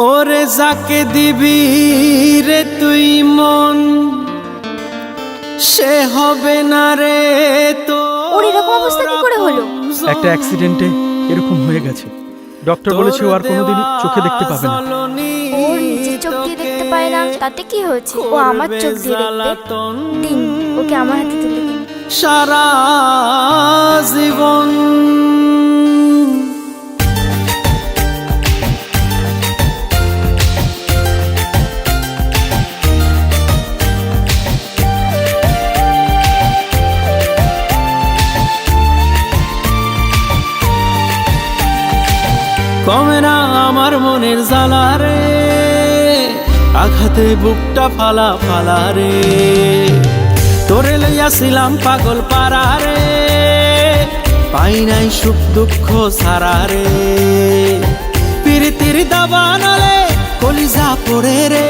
ওরে যাকে দিবি রে তুই মন, সে হবে না রে তো। ওর এরকম অবস্থা কি করে হলো? একটা অ্যাক্সিডেন্টে এরকম হয়ে গেছে। ডক্টর বলেছে ও আর কোনোদিনই চোখে দেখতে পাবে না। ওর নিজের চোখ দিয়ে দেখতে পায় না, তাতে কি হয়েছে? ও আমার চোখ দিয়ে দেখবে। দিন ওকে আমার হাতে তুলে দিন। সারা জীবন কমে না আমার মনের জ্বালা রে, আঘাতে বুকটা ফালা ফালা রে। তোরে লইয়াছিলাম পাগল পারা রে, পাই নাই সুখ দুঃখ সারা রে। পিরিতির দাবা নালে কলিজা পড়ে রে,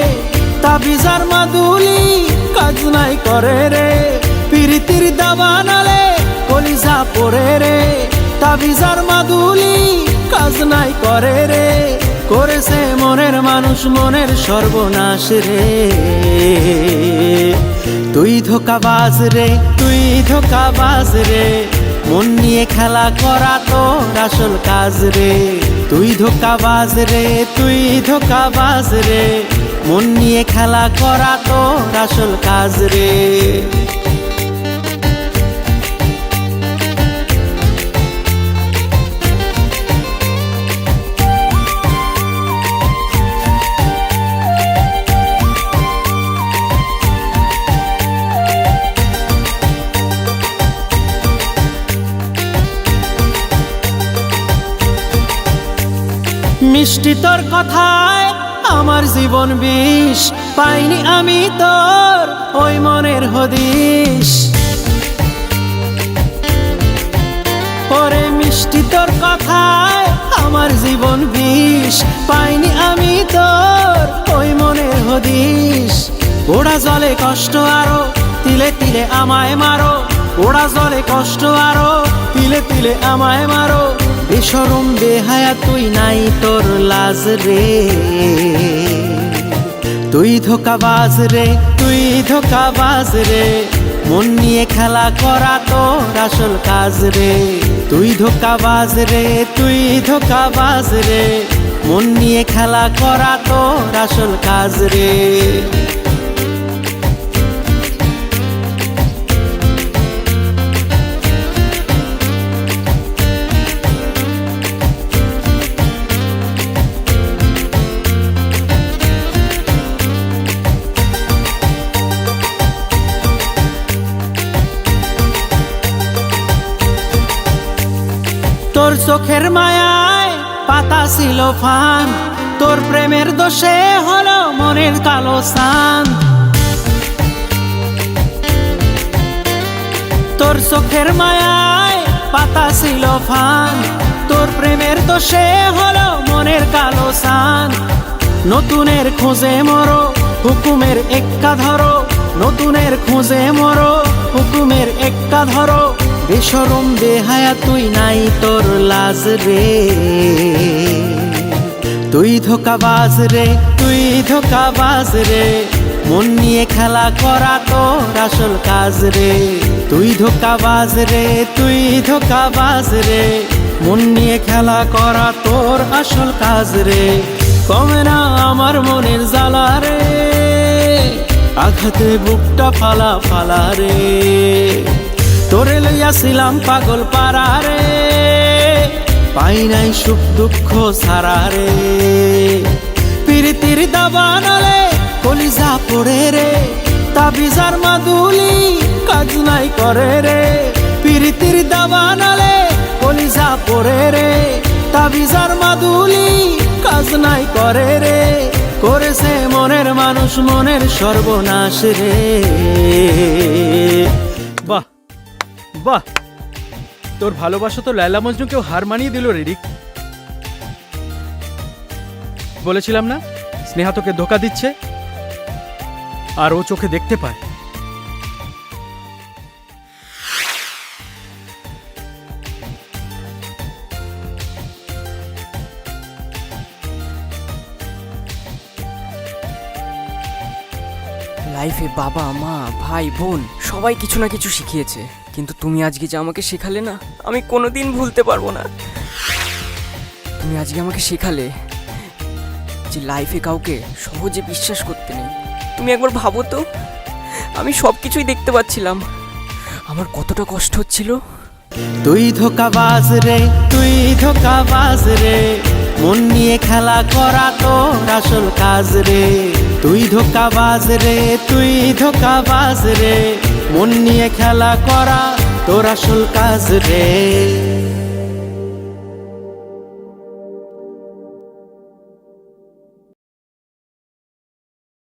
তাবিজার মাদুলি কাজ নাই করে রে। পিরিতির দাবা নালে কলিজা পড়ে রে, তাবিজার মাদুলি কাজ নাই করে রে। করেছে মনের মানুষ মনের সর্বনাশ রে। তুই ধোঁকাবাজ রে, তুই ধোঁকাবাজ রে, মন নিয়ে খেলা করা তোর আসল কাজ রে। তুই ধোঁকাবাজ রে, তুই ধোঁকাবাজ রে, মন নিয়ে খেলা করা তোর আসল কাজ রে। মিষ্টি তোর কথায় আমার জীবন বিষ, পাইনি আমি তোর ওই মনের হদিস। ওরে মিষ্টি তোর কথায় আমার জীবন বিষ, পাইনি আমি তোর ওই মনের হদিস। ওরা জলে কষ্ট আরো তিলে তিলে আমায় মারো, ওরা জলে কষ্ট আরো তিলে তিলে আমায় মারো। বেশরম বেহায়া তুই নাই তোর লাজ রে। তুই ধোঁকাবাজ রে, তুই ধোঁকাবাজ রে, মন নিয়ে খেলা করা তোর আসল কাজ রে। তুই ধোঁকাবাজ রে, তুই ধোঁকাবাজ রে, মন নিয়ে খেলা করা তোর আসল কাজ রে। তোর চোখের মায়ায় পাতা ছিল ফান, তোর প্রেমের দোষে হলো মনের কালো সান। তোর চোখের মায়ায় পাতা ছিল ফান, তোর প্রেমের দোষে হলো মনের কালো সান। নতুনের খোঁজে মরো হুকুমের এক্কা ধরো, নতুনের খোঁজে মরো হুকুমের এক্কা ধরো। বেশরম বেহায়া তুই নাই তোর লাজ রে। তুই ধোঁকাবাজ রে, তুই ধোঁকাবাজ রে, মন নিয়ে খেলা করা তোর আসল কাজ রে। তুই ধোঁকাবাজ রে, তুই ধোঁকাবাজ রে, মন নিয়ে খেলা করা তোর আসল কাজ রে। কমে না আমার মনের জ্বালা রে, আঘাতে বুকটা ফালা ফালা রে। তোরে লইয়াছিলাম পাগল পারা রে, পাই নাই সুখ দুঃখ সারা রে। পিরিতির দাবা নালে কলিজা পড়ে রে, তাবিজার মাদুলি কাজ নাই করে রে। পিরিতির দাবা নালে কলিজা পড়ে রে, তাবিজার মাদুলি কাজ নাই করে রে। করেছে মনের মানুষ মনের সর্বনাশ রে। বাহ বাহ, তোর ভালোবাসা তো লায়লা মজনুকেও হার মানিয়ে দিল রে রিক। বলেছিলাম না স্নেহা তোকে ধোঁকা দিচ্ছে, আর ও চোখে দেখতে পায়। লাইফে বাবা মা ভাই বোন সবাই কিছু না কিছু শিখিয়েছে, কিন্তু তুমি আজকে যে আমাকে শেখালে না, আমি কোনোদিন ভুলতে পারবো না। তুমি আজকে আমাকে শেখালে যে লাইফে কাউকে সহজে বিশ্বাস করতে নেই। তুমি একবার ভাবো তো, আমি সব কিছুই দেখতে পাচ্ছিলাম, আমার কতটা কষ্ট হচ্ছিল। তুই ধোকাবাজ রে, তুই ধোকাবাজ রে, মন নিয়ে খেলা করা তোর আসল কাজ রে। তুই ধোকাবাজ রে, তুই ধোকাবাজ রে, মন নিয়ে খেলা করা তোর আসল কাজ রে।